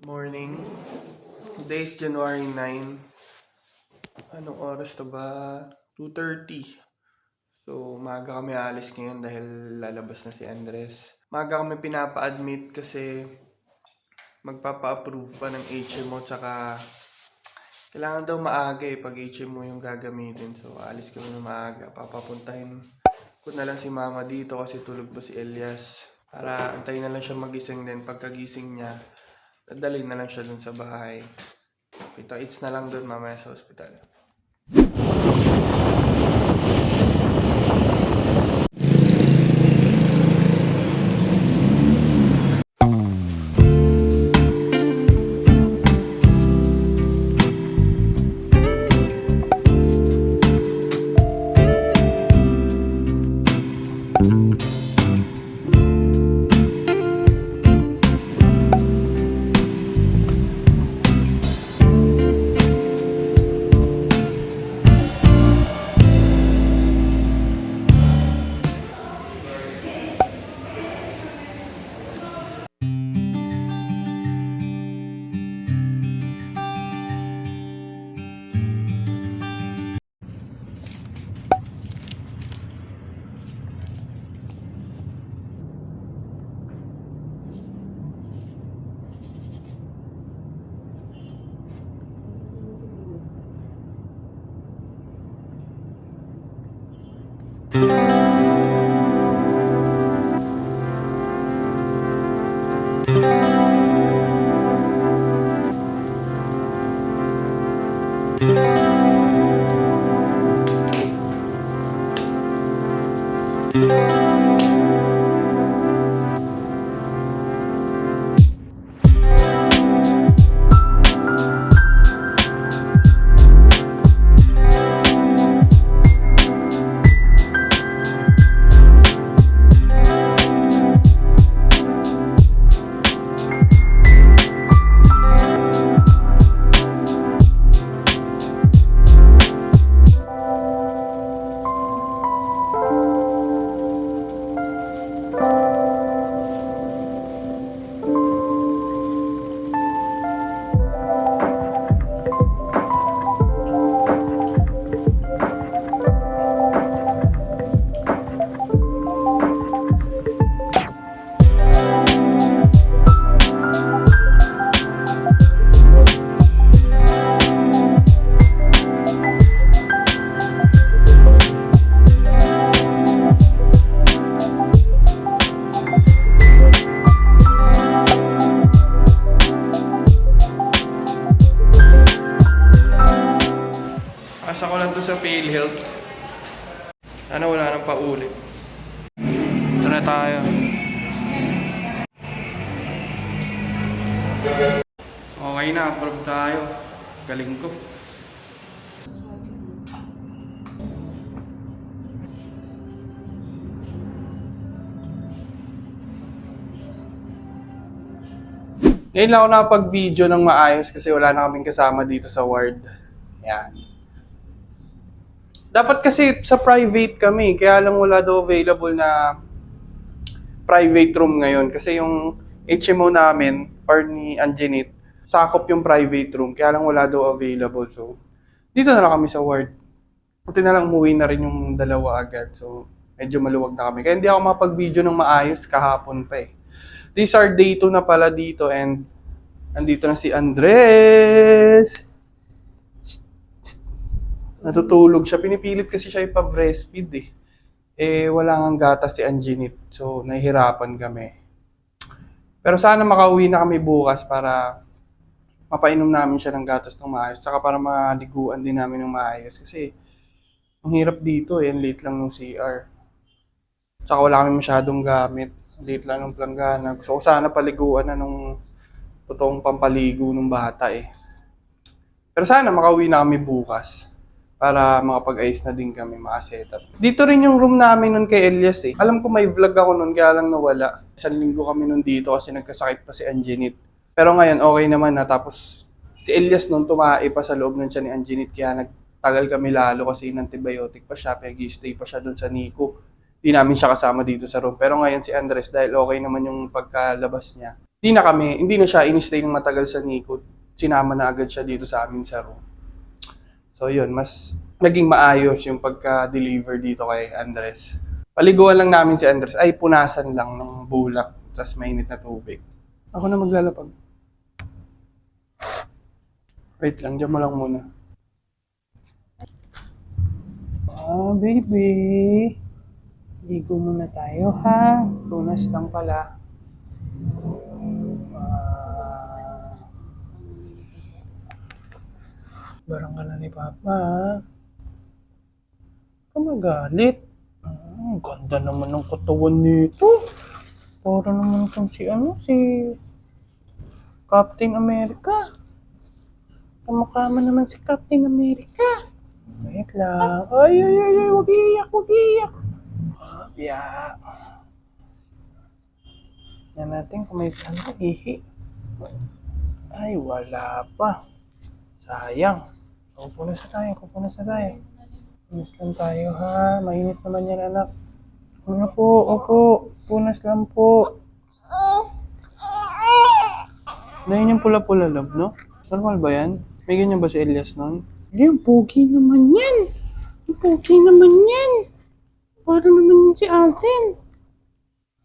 Morning. Today is January 9. Anong oras to ba? 2:30. So, maaga kami alis ngayon dahil lalabas na si Andres. Maaga kami pinapa-admit kasi magpapa-approve pa ng HMO tsaka kailangan daw maaga pag HMO yung gagamitin. So, alis kami na maaga. Papapuntahin ko na lang si mama dito kasi tulog pa si Elias. Para antayin na lang siya magising din. Pagkagising niya, dadalhin na lang siya dun sa bahay. Kita-its na lang dun mamaya sa ospital. Asa ko lang to sa PhilHealth. Ano, wala nang paulit. Ito na tayo. Okay na, approve tayo. Galing ko. Ngayon lang ako nakapag-video ng maayos kasi wala na kaming kasama dito sa ward. Yan. Dapat kasi sa private kami, kaya lang wala daw available na private room ngayon. Kasi yung HMO namin, or ni Angenit, sakop yung private room, kaya lang wala daw available. So, dito na lang kami sa ward. Buti na lang umuwi na rin yung dalawa agad. So, medyo maluwag na kami. Kaya hindi ako mapag-video ng maayos kahapon pa eh. These are day 2 na pala dito and andito na si Andres. Natutulog siya. Pinipilit kasi siya ipa-breastfeed eh. Wala ngang gatas si Angenit. So, nahihirapan kami. Pero sana makauwi na kami bukas para mapainom namin siya ng gatas ng maayos. Saka para maliguan din namin ng maayos. Kasi, ang hirap dito eh. Ang late lang ng CR. Saka wala kami masyadong gamit. Late lang ng planggana. Gusto ko sana paliguan na nung totoong pampaligo ng bata eh. Pero sana makauwi na kami bukas. Para makapag-ayos na din kami, maka-setup. Dito rin yung room namin nun kay Elias eh. Alam ko may vlog ako nun, kaya lang nawala. 1 linggo kami nun dito kasi nagkasakit pa si Angenit. Pero ngayon, okay naman na. Tapos, si Elias nun tumae pa sa loob nun siya ni Angenit. Kaya nagtagal kami lalo kasi in-antibiotic pa siya. Pag-stay pa siya dun sa NICU. Di namin siya kasama dito sa room. Pero ngayon si Andres, dahil okay naman yung pagkalabas niya, Hindi na siya in-stay ng matagal sa Nikot. Sinama na agad siya dito sa amin sa room. So yun, mas naging maayos yung pagka-deliver dito kay Andres. Paliguan lang namin si Andres, ay punasan lang ng bulak, tas mainit na tubig. Ako na maglalapag. Wait lang, dyan mo lang muna. Ah, baby. Ligo muna tayo ha. Tunas lang pala. Barang ka na ni Papa ha. Ka magalit. Ang ganda naman ng katawan nito. Para naman kung si Captain America. Kamukha mo naman si Captain America. Wait lang. Ay, wag iiyak, wag iiyak. Yeah. Yan natin kung may ihi. Ay, wala pa. Sayang. Kupo na sa tayo. Punas lang tayo ha. Mainit naman yan anak. Ano po, opo. Punas lang po. Dahil yung pula-pula love, no? Normal ba yan? May ganyan ba si Elias nun? Hindi, yung pogi naman yan. Yung pogi naman yan. Para naman yun si Alden.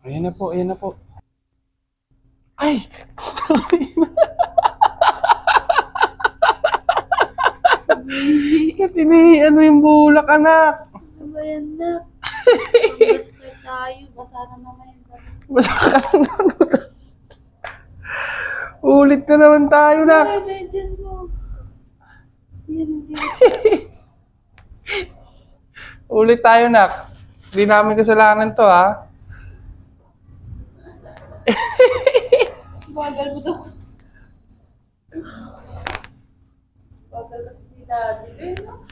Ayan na po, ayan na po. Ay! Ano yung bulak, anak? Ano ba yan na? Mag-start tayo. Basa na naman yung damit. Basta ka lang. Ulit na naman tayo, nak. Ay, medyo mo. Yan, hindi. Ulit tayo, nak. Hindi namin kasalanan to, ha? Bagal mo daw kasi. Bagal kasi ni Daddy. Eh, no?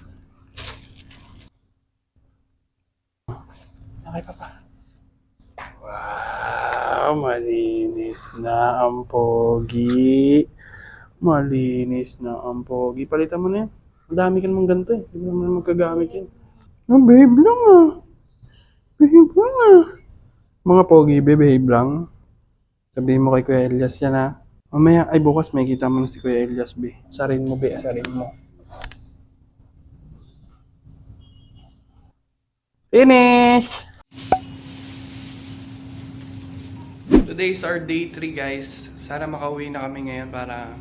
Okay, Papa. Wow, malinis na ang pogi. Malinis na ang pogi. Palitan mo na yan. Ang dami ka namang ganito eh. Hindi mo naman magkagamit yan. Oh, babe lang ah. Behave lang ah. Mga pogi, behave lang. Sabihin mo kay Kuya Elias yan ah. Mamaya, ay bukas may kita mo na si Kuya Elias, be. Sarin mo, be. Sarin mo. Finish! Today's our day 3 guys. Sana makauwi na kami ngayon para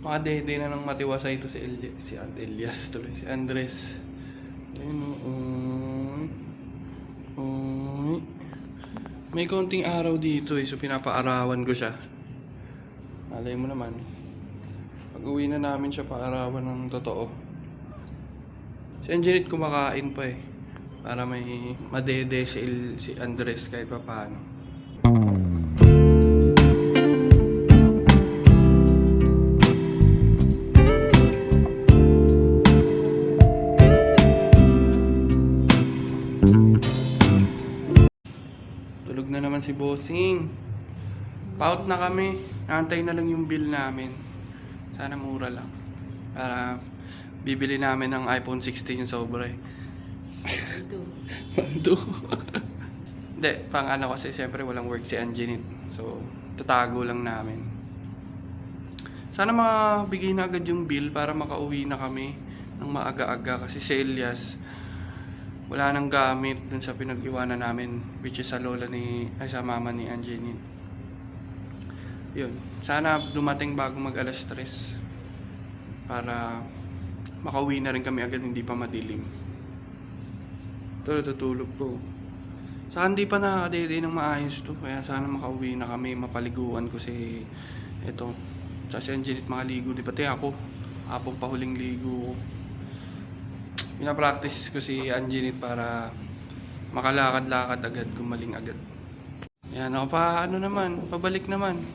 makadede na ng matiwasay ito si Elias tuloy, si Andres. Ayun, may konting araw dito so pinapaarawan ko siya. Alay mo naman. Pag uwi na namin siya paarawan ng totoo. Si Angelit kumakain pa eh. Para may madede si Andres kahit pa paano. Tulog na naman si Bossing. Paut na kami. Naantay na lang yung bill namin. Sana mura lang. Para bibili namin ng iPhone 16 yung sobra eh. Mando. Hindi, pang ano kasi siyempre walang work si Anginit. So, tatago lang namin. Sana mabigay na agad yung bill para makauwi na kami ng maaga-aga kasi si Elias wala nang gamit dun sa pinag-iwanan namin which is sa sa mama ni Anginit. Yun. Sana dumating bago mag alas 3 para makauwi na rin kami agad, hindi pa madilim. Tutulog po. Saka hindi pa nakakadede ng maayos to. Kaya sana makauwi na kami. Mapaliguan ko si ito. Sa si Angelit makaligo. Di pati ako. Apong pahuling ligo. Pinapractice ko si Angelit para makalakad-lakad agad. Gumaling agad. Yan ako pa ano naman. Pabalik naman.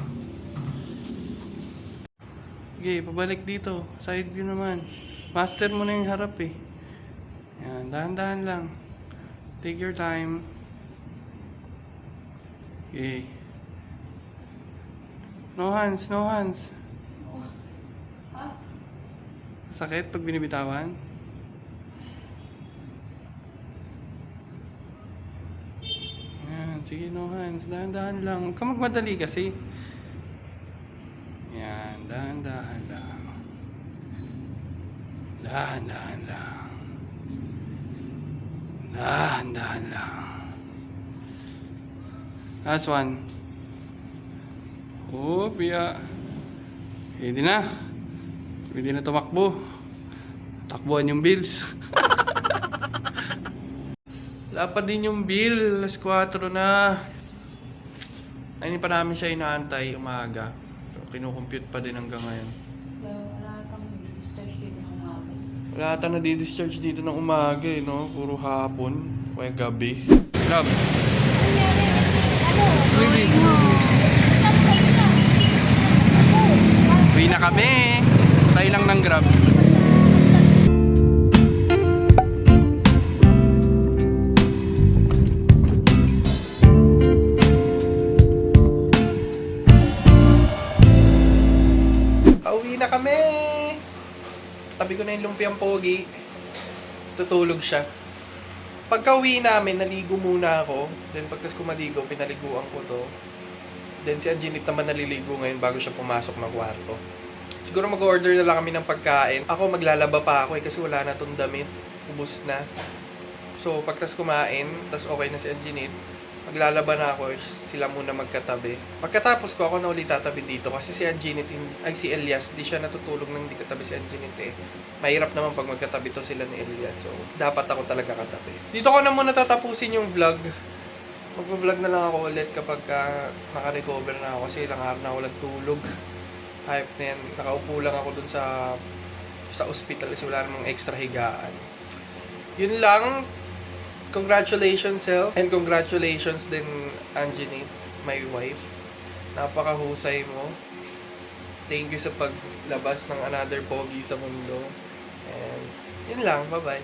Okay, pabalik dito. Side view naman. Master mo na yung harap eh. Yan, dahan-dahan lang. Take your time. Okay. No hands, no hands. Sakit pag binibitawan? Yan, Sige, no hands. Dahan-dahan lang. Huwag ka magmadali kasi. Yan, dahan-dahan lang. Dahan-dahan lang. Dahan-dahan lang. Last one. Oh, piya. Pwede na. Pwede na tumakbo. Takbuhan yung bills. Lapad din yung bill. Alas 4 na. Ay, hindi pa namin siya inaantay umaga. So, kinukompute pa din hanggang ngayon. Wala kang discharge dito ng umaga. Wala ata na-discharge dito ng umaga eh, no? Puro hapon. O gabi. Love. Ladies. Uwi na kami. Tayo lang ng Grab. Pauwi na kami. Tabi ko na yung lumpiang pogi. Tutulog siya. Pagka-uwi namin, naligo muna ako. Then pagkas ko maligo, pinaliguan ko to. Then si Anginit naman naliligo ngayon bago siya pumasok ng kwarto. Siguro mag-order na lang kami ng pagkain. Ako maglalaba pa ako kasi wala na tong damit. Ubus na. So pagkas kumain, tas okay na si Anginit, maglalaba na ako, sila muna magkatabi. Pagkatapos ko, ako na ulit tatabi dito kasi si Anginit, ay si Elias, di siya natutulog nang di katabi si Anginit eh. Mahirap naman pag magkatabi to sila ni Elias. So, dapat ako talaga katabi. Dito ko na muna tatapusin yung vlog. Mag-vlog na lang ako ulit kapag naka-recover na ako kasi ilang araw na ako nagtulog. Hype na yan. Nakaupo lang ako dun sa ospital kasi wala namang extra higaan. Yun lang. Congratulations, self. And congratulations din, Anginit, my wife. Napakahusay mo. Thank you sa paglabas ng another pogi sa mundo. And yun lang. Bye-bye.